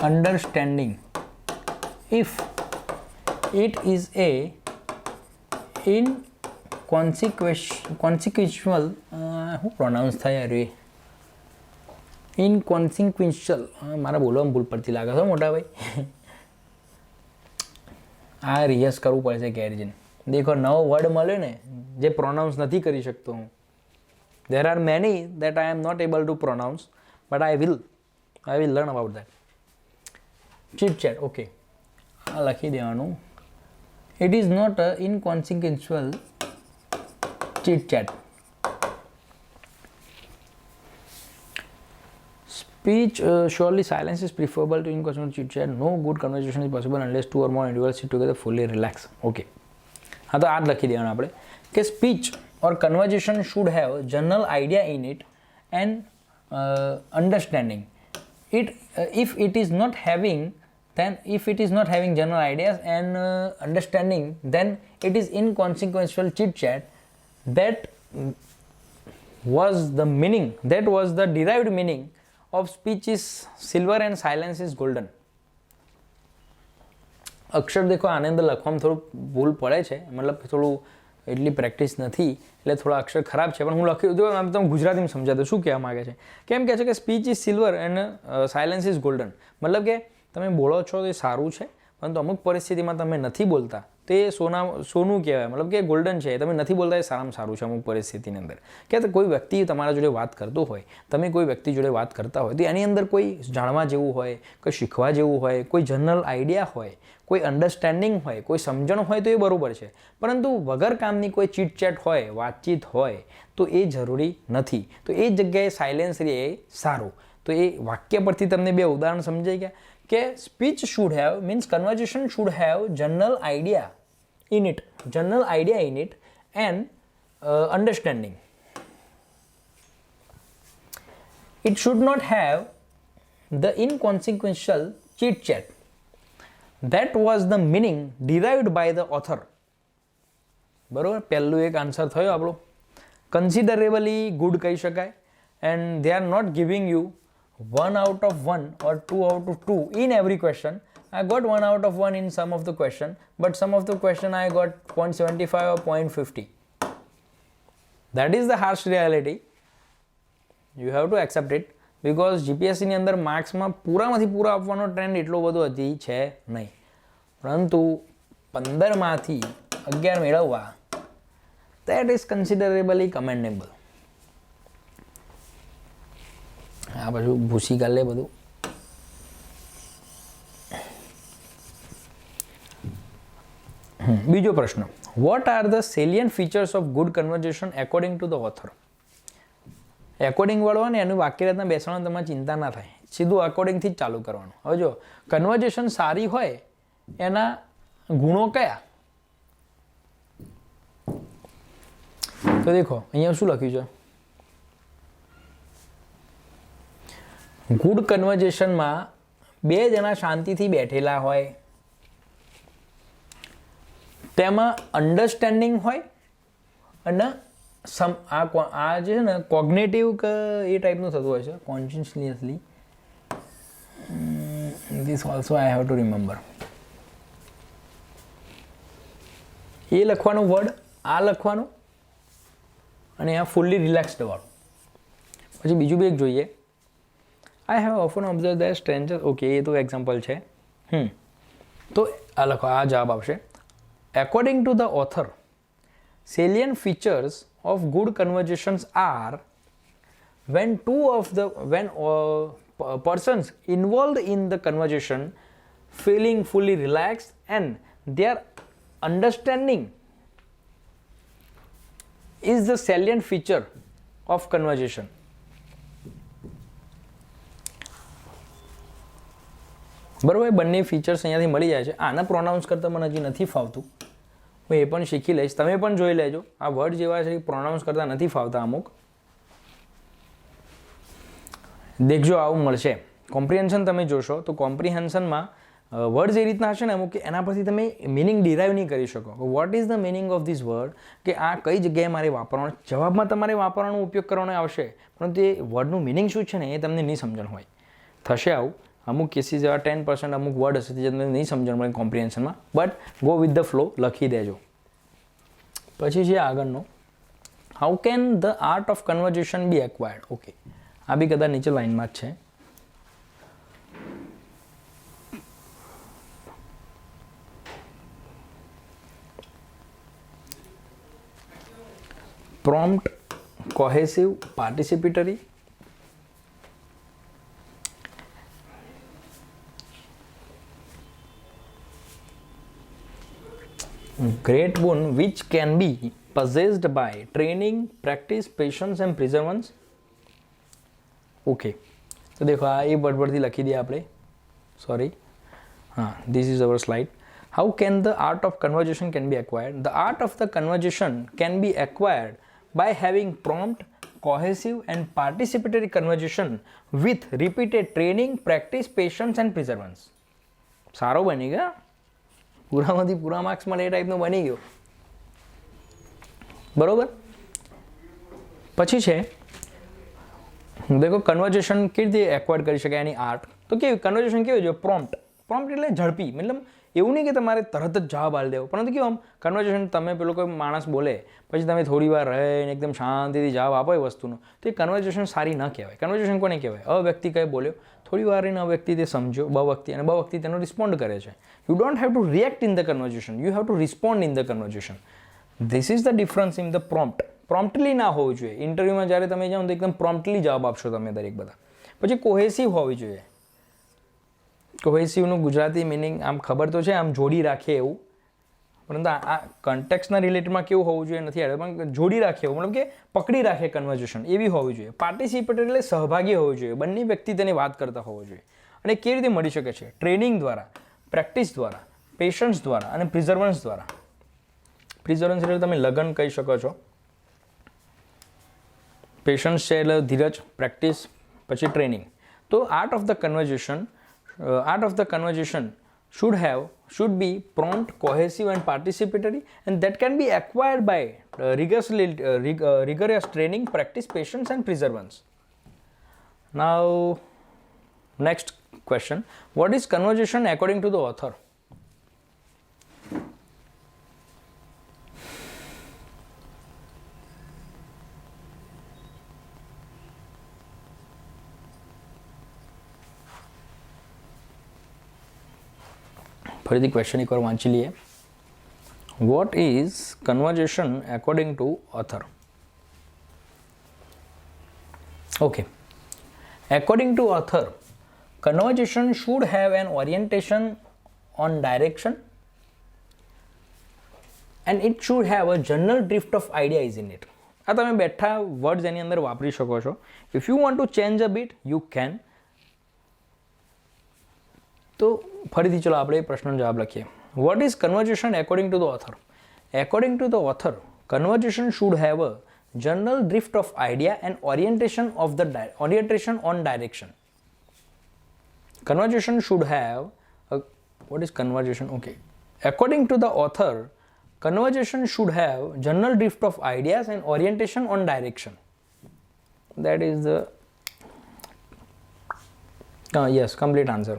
understanding. If it is a inconsequential હું પ્રોનાઉન્સ થાય યાર એ ઇનકોન્સિક્વન્શિયલ, મારા બોલવામાં ભૂલ પડતી લાગે છે મોટા ભાઈ. આ રિહર્સ કરવું પડશે ગેરજીન. દેખો નવો વર્ડ મળ્યો ને જે પ્રોનાઉન્સ નથી કરી શકતો હું. there are many that I am not able to pronounce, but I will learn about that. chit chat. Okay, આ લખી દેવાનું. It is not a inconsequential chit chat. Speech, surely silence is preferable to inconsequential chit chat. No good conversation is possible unless two or more individuals sit together fully relax. Okay, हाँ तो आज लखी देना આપણે કે speech or conversation should have general idea in it and understanding. If it is not having general ideas and understanding, then it is inconsequential chit chat. was the meaning, that was the derived meaning of speech is silver and silence is golden. અક્ષર દેખો આની અંદર લખવામાં થોડું ભૂલ પડે છે, મતલબ થોડું એટલી પ્રેક્ટિસ નથી એટલે થોડા અક્ષર ખરાબ છે, પણ હું લખ્યું તો આમ તમે ગુજરાતીમાં સમજાતો શું કહેવા માગે છે. કેમ કહે છે કે speech is silver and silence is golden, મતલબ કે તમે બોલો છો તો એ સારું છે, પરંતુ અમુક પરિસ્થિતિમાં તમે નથી બોલતા તો એ સોનું કહેવાય, મતલબ કે ગોલ્ડન છે, તમે નથી બોલતા એ સારામાં સારું છે અમુક પરિસ્થિતિની અંદર. કે કોઈ વ્યક્તિ તમારા જોડે વાત કરતો હોય, તમે કોઈ વ્યક્તિ જોડે વાત કરતા હોય તો એની અંદર કોઈ જાણવા જેવું હોય, કોઈ શીખવા જેવું હોય, કોઈ જનરલ આઈડિયા હોય, કોઈ અન્ડરસ્ટેન્ડિંગ હોય, કોઈ સમજણ હોય તો એ બરાબર છે, પરંતુ વગર કામની કોઈ ચીટચેટ હોય, વાતચીત હોય તો એ જરૂરી નથી. તો એ જગ્યાએ સાયલેન્સ રહે એ સારું. તો એ વાક્ય પરથી તમને બે ઉદાહરણ સમજાઈ ગયા કે speech should have means conversion should have general idea in it and understanding. It should not have the inconsequential chit chat. That was the meaning derived by the author. બરોબર, પહેલું એક આન્સર થયો આપણો. કન્સિડરેબલી ગુડ કહી શકાય, and they are not giving you 1 out of 1 or 2 out of 2 in every question. I got 1 out of 1 in some of the question, but some of the question I got 0.75 or 0.50. That is the harsh reality. You have to accept it, because GPSC ની અંદર માર્ક્સમાં પૂરામાંથી પૂરા આપવાનો trend એટલો બધો હજી છે નહીં, પરંતુ 15માંથી 11 મેળવવા that is considerably commendable. આ બધું ભૂસી કાઢ લે બધું. બીજો પ્રશ્ન, what are the salient features of good conversation according to the author? According વાળો ને એનું વાક્ય રચના બેસવાનું તમારે ચિંતા ના થાય, સીધું અકોર્ડિંગથી જ ચાલુ કરવાનું. હવે જો કન્વર્ઝેશન સારી હોય એના ગુણો કયા, તો દેખો અહીંયા શું લખ્યું છે, ગુડ કન્વર્ઝેશનમાં બે જણા શાંતિથી બેઠેલા હોય, તેમાં અન્ડરસ્ટેન્ડિંગ હોય અને આ જે છે ને કોગ્નેટિવ કે એ ટાઈપનું થતું હોય છે, consciously this also I have to remember. એ લખવાનું વર્ડ, આ લખવાનું, અને આ ફૂલ્લી રિલેક્સ્ડ વાળું. પછી બીજું બી એક જોઈએ, I have often observe that stranger. Okay, એ તો એક્ઝામ્પલ છે. તો આ લખો, આ જવાબ આવશે. According to the author, salient features of good conversations are when persons involved in the conversation feeling fully relaxed and their understanding is the salient feature of conversation. બરાબર, બંને ફીચર્સ અહીંયાથી મળી જાય છે. આના પ્રોનાઉન્સ કરતાં મને હજી નથી ફાવતું, હું એ પણ શીખી લઈશ, તમે પણ જોઈ લેજો. આ વર્ડ જેવા છે પ્રોનાઉન્સ કરતાં નથી ફાવતા અમુક, દેખજો આવું મળશે. કોમ્પ્રિહેન્શન તમે જોશો તો કોમ્પ્રિહેન્શનમાં વર્ડ્સ એ રીતના હશે ને અમુક કે એના પરથી તમે મિનિંગ ડિરાઈવ નહીં કરી શકો. What is the meaning of this word, કે આ કઈ જગ્યાએ મારે વાપરવાનો, જવાબમાં તમારે વાપરવાનો ઉપયોગ કરવાનો આવશે, પરંતુ એ વર્ડનું મિનિંગ શું છે ને એ તમને નહીં સમજણ હોય. થશે આવું અમુક કેસીસ એવા 10% અમુક વર્ડ હશે જે તમને નહીં સમજણ પડે કોમ્પ્રિહેન્શનમાં, but go with the flow, લખી દેજો. પછી છે આગળનો, how can the art of conversation be acquired. Okay, આ બી કદાચ નીચે લાઇનમાં જ છે. Prompt, cohesive, participatory. Great boon which can be possessed by training, practice, patience and perseverance. Okay, તો દેખો આ એ વર્ડ પરથી લખી દઈએ આપણે. સોરી, હા, this is our slide. How can the art of conversation can be acquired? The art of the conversation can be acquired by having prompt, cohesive and participatory conversation with repeated training, practice, patience and perseverance. સારો બની ગયા, પૂરામાંથી પૂરા marks મળે એ ટાઈપનો બની ગયો. બરોબર. પછી છે देखो कन्वर्जेशन કેવી રીતે એક્વાયર કરી શકાય એની આર્ટ તો કેવી કન્वर्जेशन કેવી જોઈએ પ્રોમ્પ્ટ એટલે ઝડપી મતલબ એવું નહીં કે તમારે તરત જ જવાબ આપી દેવો પરંતુ કેવું આમ કન્वर्जेशन તમે પેલો કોઈ માણસ બોલે પછી તમે થોડી વાર રહીને એકદમ શાંતિથી જવાબ આપો એ વસ્તુનો તો એ કન્वर्जेशन સારી ન કહેવાય કન્वर्जेशन કોને કહેવાય અવ્યક્તિ કંઈ બોલ્યો થોડી વાર રહીને અવ્યક્તિ તે સમજ્યો બવ્યક્તિ અને બવ્યક્તિ તેનો રિસ્પોન્ડ કરે છે you don't have to react in the conversation you have to respond in the conversation this is the difference in the promptly ના હોવું જોઈએ ઇન્ટરવ્યૂમાં જ્યારે તમે જાઓ તો એકદમ પ્રોમ્પ્ટલી જવાબ આપશો તમે દરેક બધા પછી કોહેસિવ હોવી જોઈએ કોહેસિવનું ગુજરાતી મિનિંગ આમ ખબર તો છે આમ જોડી રાખે એવું પરંતુ આ કન્ટેક્સના રિલેટેડમાં કેવું હોવું જોઈએ નથી આવડે પણ જોડી રાખે એવું મતલબ કે પકડી રાખે કન્वर्जेशन એવી હોવી જોઈએ પાર્ટિસિપેટર એટલે સહભાગી હોવું જોઈએ બંને વ્યક્તિ તેની વાત કરતા હોવો જોઈએ અને કેવી રીતે મળી શકે છે ટ્રેનિંગ દ્વારા પ્રેક્ટિસ દ્વારા પેશન્સ દ્વારા અને પ્રિઝર્વન્સ દ્વારા પ્રિઝર્વન્સ એટલે તમે લગન કહી શકો છો પેશન્સ છે એટલે ધીરજ પ્રેક્ટિસ પછી ટ્રેનિંગ તો art of the conversation should be prompt, cohesive and participatory and that can be acquired by rigorous training, practice, patience and perseverance. Now next question, what is conversation according to the author? ફરીથી question એકવાર વાંચી લઈએ what is conversation according to author okay according to author conversation should have an orientation on direction and it should have a general drift of ideas in it આ તમે બેઠા words એની અંદર વાપરી શકો છો if you want to change a bit you can તો ફરીથી ચલો આપણે પ્રશ્નનો જવાબ લખીએ what is conversation according to the author according to the author conversation should have a general drift of idea and orientation on direction conversation should have what is conversation okay according to the author conversation should have general drift of ideas and orientation on direction that is the yes complete answer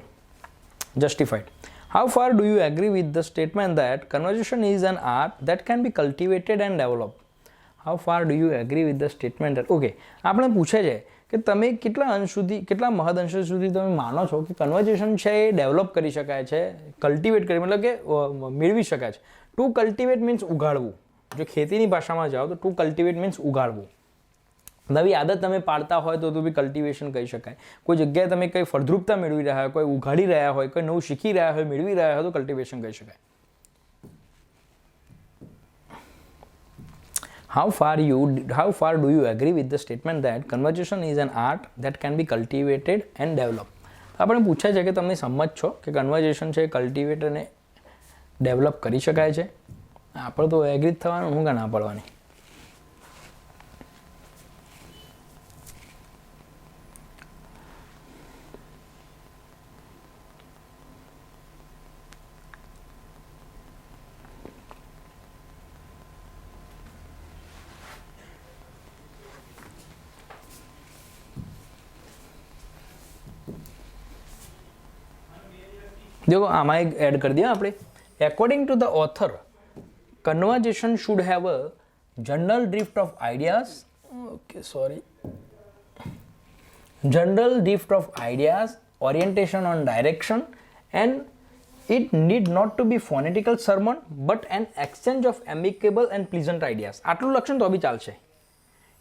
justified. How far do you agree with the statement that conversation is an art that can be cultivated and developed? How far do you agree with the statement that okay આપણે પૂછે છે કે તમે કેટલા અંશ સુધી કેટલા મહદ અંશ સુધી તમે માનો છો કે કન્वर्जेशन છે એ ડેવલપ કરી શકાય છે કલ્ટિવેટ કરી મતલબ કે મેળવી શકાય છે ટુ કલ્ટિવેટ મીન્સ ઉગાડવું જો ખેતીની ભાષામાં જાઓ તો ટુ કલ્ટિવેટ મીન્સ ઉગાડવું નવી આદત તમે પાડતા હોય તો બી કલ્ટિવેશન કહી શકાય કોઈ જગ્યાએ તમે કંઈ ફળદ્રુપતા મેળવી રહ્યા હોય કોઈ ઉઘાડી રહ્યા હોય કોઈ નવું શીખી રહ્યા હોય મેળવી રહ્યા હોય તો કલ્ટિવેશન કહી શકાય How far do you agree with the statement that conversation is an art that can be cultivated and developed? આપણે પૂછે છે કે તમે સમજ છો કે કન્वर्जेशन છે કલ્ટિવેટ અને ડેવલપ કરી શકાય છે આપણે તો એગ્રી જ થવાનું હું કાં ના પડવાની देखो आमा एक ऐड कर दिया आपने according to the author conversation should have a general drift of ideas okay sorry general drift of ideas orientation on direction and it need not to be phonetical sermon but an exchange of amicable and pleasant ideas आटलू लक्षण तो भी चालशे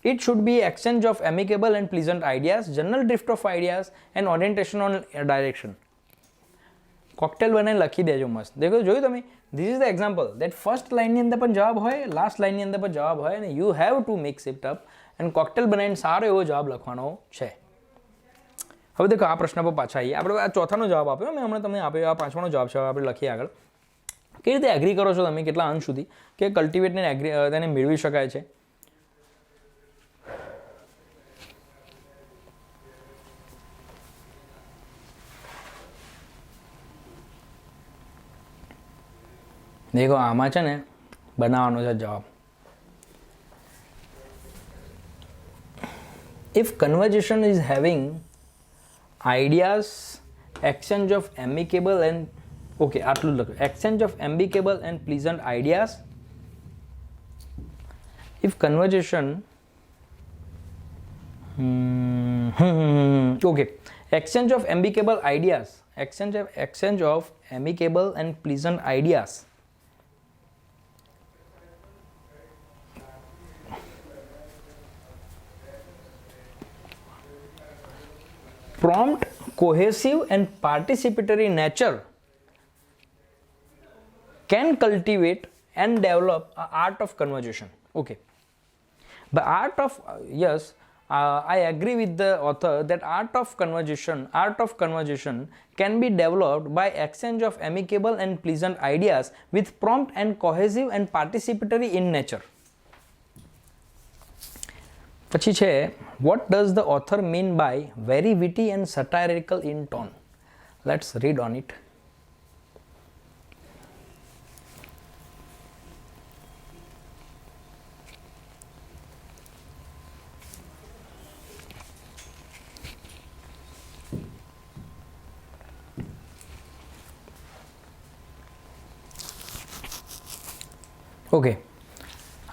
it should be exchange of amicable and pleasant ideas general drift of ideas and orientation on direction cocktail બનાવીને લખી દેજો મસ્ત દેખો જોયું તમે this is the example that first લાઇનની અંદર પણ જવાબ હોય લાસ્ટ લાઇનની અંદર પણ જવાબ હોય અને you have two mix it up and cocktail બનાવીને સારો એવો જવાબ લખવાનો છે હવે દેખો આ પ્રશ્ન પર પાછા આવીએ આપણે આ ચોથાનો જવાબ આપ્યો મેં હમણાં તમને આપ્યો આ પાંચમાનો જવાબ છે આપણે લખીએ આગળ કેવી રીતે એગ્રી કરો છો તમે કેટલા અંશ સુધી કે કલ્ટિવેટને તેને મેળવી શકાય છે देखो आमा है ने बनावવાનો છે જવાબ if conversation is having ideas, exchange of amicable and okay આટલું લખ્યું, exchange of amicable and pleasant ideas, if conversation okay, exchange of amicable ideas, exchange of amicable and pleasant ideas, prompt, cohesive and participatory nature can cultivate and develop a art of conversation. Okay, the art of yes, I agree with the author that art of conversation can be developed by exchange of amicable and pleasant ideas with prompt and cohesive and participatory in nature. પછી છે, what does the author mean by very witty and satirical in tone? Let's read on it. Okay,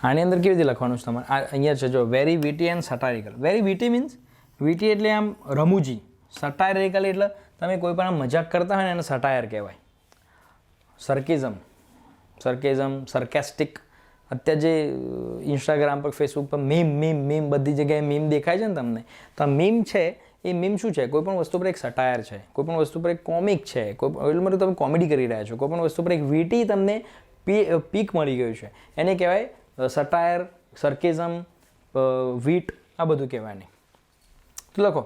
આની અંદર કેવી રીતે લખવાનું છે તમારે? અહીંયા છે જો, very witty and satirical. Very witty means, witty એટલે આમ રમૂજી, સટાયરિકલ એટલે તમે કોઈ પણ મજાક કરતા હોય ને એને સટાયર કહેવાય. સરકેસ્ટિક, અત્યારે જે ઇન્સ્ટાગ્રામ પર, ફેસબુક પર મીમ બધી જગ્યાએ મીમ દેખાય છે ને તમને, તો આ મીમ છે એ મીમ શું છે? કોઈ પણ વસ્તુ પર એક સટાયર છે, કોઈ પણ વસ્તુ પર એક કોમિક છે, એટલે મતલબ તમે કોમેડી કરી રહ્યા છો, કોઈ પણ વસ્તુ પર એક વિટી તમને પીક મળી ગયું છે, એને કહેવાય સટાયર, સરકેઝમ, વીટ, આ બધું કહેવાય નહીં. તો લખો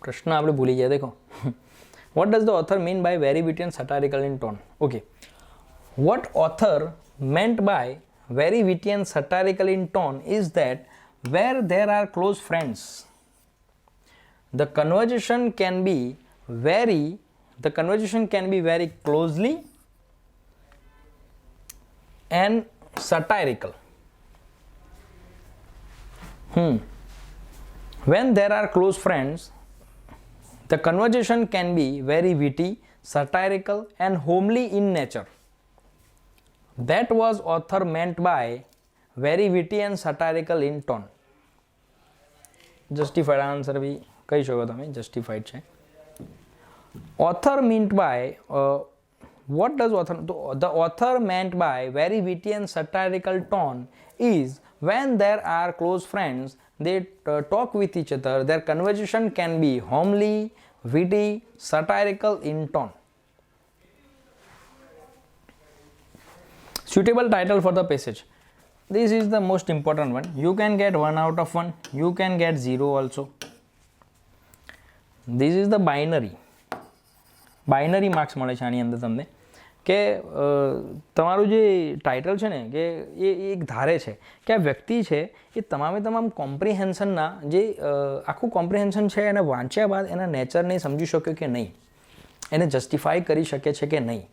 પ્રશ્ન, આપણે ભૂલી ગયા. દેખો, what does the author mean by very witty and satirical in tone? Okay, what author meant by very witty and satirical in tone is that where there are close friends, the conversation can be very closely and satirical. When there are close friends, the conversation can be very witty, satirical and homely in nature. That was author meant by very witty and satirical in tone. Justified answer भी કહી શકો તમે, justified છે. Author meant by what does author? The author meant by very witty and satirical tone is when there are close friends, they talk with each other, their conversation can be homely, witty, satirical in tone. Suitable title for the passage. This is the most important one. You can get 1 out of 1, you can get 0 also. This is the binary marks મળે છે આની અંદર તમને, કે તમારું જે title છે ને, કે એ એક ધારે છે કે આ વ્યક્તિ છે એ તમામે તમામ કોમ્પ્રિહેન્શનના જે આખું કોમ્પ્રિહેન્શન છે એને વાંચ્યા બાદ એના નેચરને સમજી શક્યો કે નહીં, એને જસ્ટિફાઈ કરી શકે છે કે નહીં,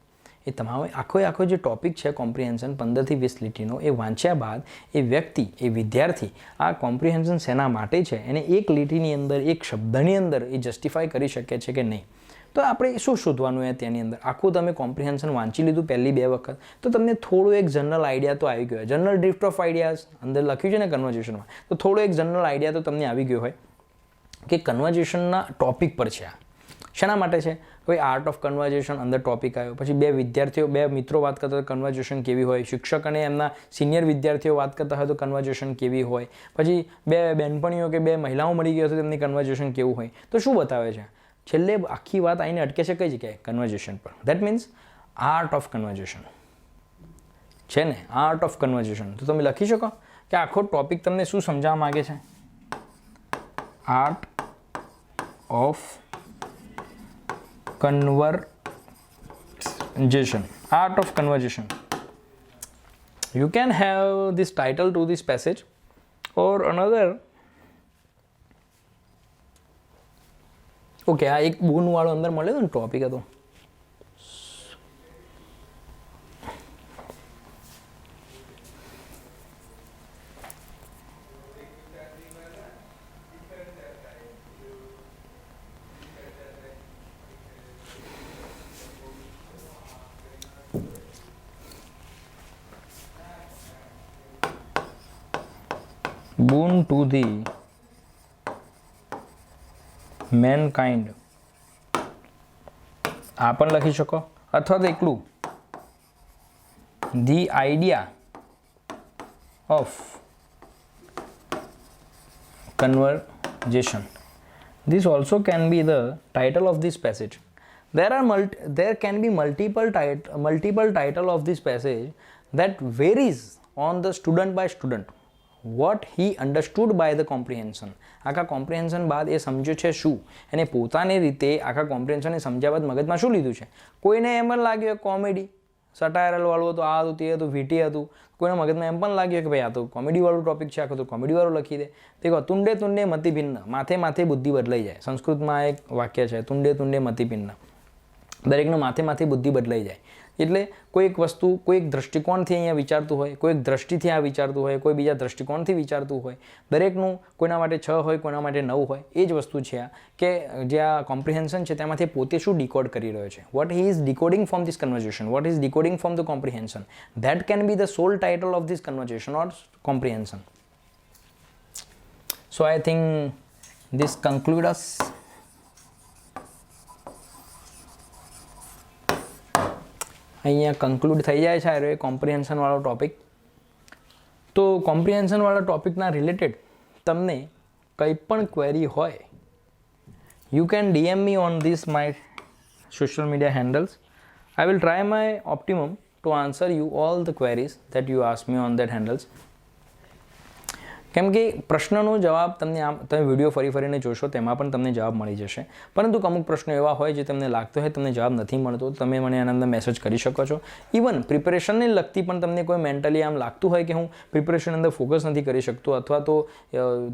એ તમામે આખો જે ટોપિક છે કોમ્પ્રિહેન્શન 15 થી 20 લીટીનો, એ વાંચ્યા બાદ એ વ્યક્તિ, એ વિદ્યાર્થી આ કોમ્પ્રિહેન્શન શેના માટે છે એને એક લીટીની અંદર, એક શબ્દની અંદર એ જસ્ટિફાઈ કરી શકે છે કે નહીં. તો આપણે શું શોધવાનું હોય તેની અંદર? આખું તમે કોમ્પ્રિહેન્શન વાંચી લીધું પહેલી 2 વખત, તો તમને થોડું એક જનરલ આઈડિયા તો આવી ગયો હોય. જનરલ ડ્રિફ્ટ ઓફ આઈડિયાઝ અંદર લખ્યું છે ને કન્વર્ઝેશનમાં, તો થોડો એક જનરલ આઈડિયા તો તમને આવી ગયો હોય કે કન્વર્ઝેશનના ટોપિક પર છે આ, શેના માટે છે. હવે આર્ટ ઓફ કન્વર્ઝેશન અંદર ટોપિક આવ્યો, પછી 2 વિદ્યાર્થીઓ, 2 મિત્રો વાત કરતા હોય કન્વર્ઝેશન કેવી હોય, શિક્ષક અને એમના સિનિયર વિદ્યાર્થીઓ વાત કરતા હોય તો કન્વર્ઝેશન કેવી હોય, પછી 2 બહેનપણીઓ કે 2 મહિલાઓ મળી ગઈ તો તેમની કન્વર્ઝેશન કેવું હોય. તો શું બતાવે છે? છેલ્લે આખી વાત આવીને અટકે છે કઈ જગ્યાએ? કન્વર્ઝેશન પર. That means art of conversion છે ને, આર્ટ ઓફ કન્વર્ઝેશન. તો તમે લખી શકો કે આખો ટોપિક તમને શું સમજાવવા માંગે છે? Art of conversation. Art of conversation. You can have this title to this passage or another. Okay, આ એક બૂન વાળો અંદર મળે તો ટોપિક હતો. boon to the mankind આ પણ લખી શકો, અથવા તો એકલું the idea of conversation. This also can be the title of this passage. There can be multiple title of this passage that varies on the student by student what he understood by the comprehension. આખા comprehension બાદ એ સમજ્યો છે શું, એને પોતાની રીતે આખા કોમ્પ્રિહેન્શનને સમજ્યા બાદ મગજમાં શું લીધું છે. કોઈને એમ પણ લાગ્યું કોમેડી સટાયરલ વાળું હતું, આ હતું, તે હતું, વીટી હતું. કોઈના મગજમાં એમ પણ લાગ્યું કે ભાઈ આ તો કોમેડીવાળું ટોપિક છે, આખું તો કોમેડીવાળું લખી દે. તે કહો તુંડે તુંડે મતિ ભિન્ન, માથે માથે બુદ્ધિ બદલાઈ જાય. સંસ્કૃતમાં એક વાક્ય છે તુંડે તુંડે મતિ ભિન્ન, દરેકનું માથે માથે બુદ્ધિ બદલાઈ જાય. એટલે કોઈ એક વસ્તુ કોઈ એક દૃષ્ટિકોણથી અહીંયા વિચારતું હોય, કોઈ એક દ્રષ્ટિથી આ વિચારતું હોય, કોઈ બીજા દૃષ્ટિકોણથી વિચારતું હોય. દરેકનું કોઈના માટે 6 હોય, કોઈના માટે 9 હોય. એ જ વસ્તુ છે આ કે જે આ કોમ્પ્રિહેન્શન છે તેમાંથી પોતે શું ડિકોડ કરી રહ્યો છે. What he is decoding from this conversation, what is decoding from the comprehension, that can be the sole title of this conversation or comprehension. So I think this conclude us. અહીંયા conclude થઈ જાય છે આ કોમ્પ્રિહેન્શનવાળો topic. તો કોમ્પ્રિહેન્શનવાળા ટોપિકના related તમને કંઈ પણ query હોય, you can DM me on this my social media handles. I will try my optimum to answer you all the queries that you ask me on that handles. કેમ કે પ્રશ્નનો જવાબ તમને તમે વિડીયો ફરી ફરીને જોશો તેમાં પણ તમને જવાબ મળી જશે. પરંતુ અમુક પ્રશ્નો એવા હોય જે તમને લાગતો હોય તમને જવાબ નથી મળતો, તમે મને આના અંદર મેસેજ કરી શકો છો. ઇવન પ્રિપેરેશનને લગતી પણ તમને કોઈ મેન્ટલી આમ લાગતું હોય કે હું પ્રિપેરેશન અંદર ફોકસ નથી કરી શકતો, અથવા તો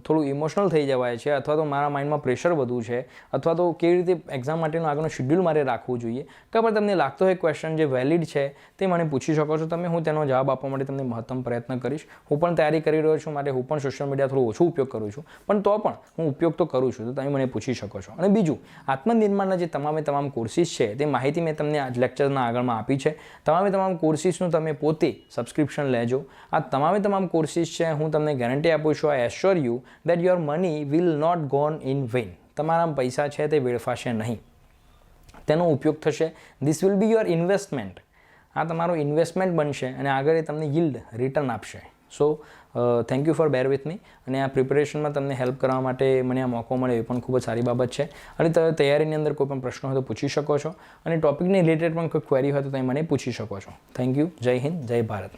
થોડું ઇમોશનલ થઈ જવાય છે, અથવા તો મારા માઇન્ડમાં પ્રેશર વધુ છે, અથવા તો કેવી રીતે એક્ઝામ માટેનું આગળનું શેડ્યુલ મારે રાખવું જોઈએ, કે પણ તમને લાગતો હોય ક્વેશ્ચન જે વેલિડ છે તે મને પૂછી શકો છો તમે. હું તેનો જવાબ આપવા માટે તમને મહત્તમ પ્રયત્ન કરીશ. હું પણ તૈયારી કરી રહ્યો છું, માટે હું પણ સોશિયલ મીડિયા થોડો ઓછો ઉપયોગ કરું છું, પણ તો પણ હું ઉપયોગ તો કરું છું, તો તમે મને પૂછી શકો છો. અને બીજું, આત્મનિર્માણના જે તમામ કોર્સિસ છે તે માહિતી મેં તમને આ લેક્ચરના આગળમાં આપી છે. તમામ કોર્સિસનું તમે પોતે સબસ્ક્રિપ્શન લેજો. આ તમામ કોર્સિસ છે, હું તમને ગેરંટી આપું છું, I assure you that your money will not gone in vain. તમારા પૈસા છે તે વેડફાશે નહીં, તેનો ઉપયોગ થશે. This will be your investment. આ તમારું ઇન્વેસ્ટમેન્ટ બનશે અને આગળ એ તમને yieldરિટર્ન આપશે. So thank you for bear with me. અને આ પ્રિપેરેશનમાં તમને હેલ્પ કરવા માટે મને આ મોકો મળે એ પણ ખૂબ જ સારી બાબત છે. અને તમે તૈયારીની અંદર કોઈ પણ પ્રશ્ન હોય તો પૂછી શકો છો, અને ટોપિકની રિલેટેડ પણ કોઈ ક્વેરી હોય તો તમે મને પૂછી શકો છો. Thank you. જય હિન્દ, જય ભારત.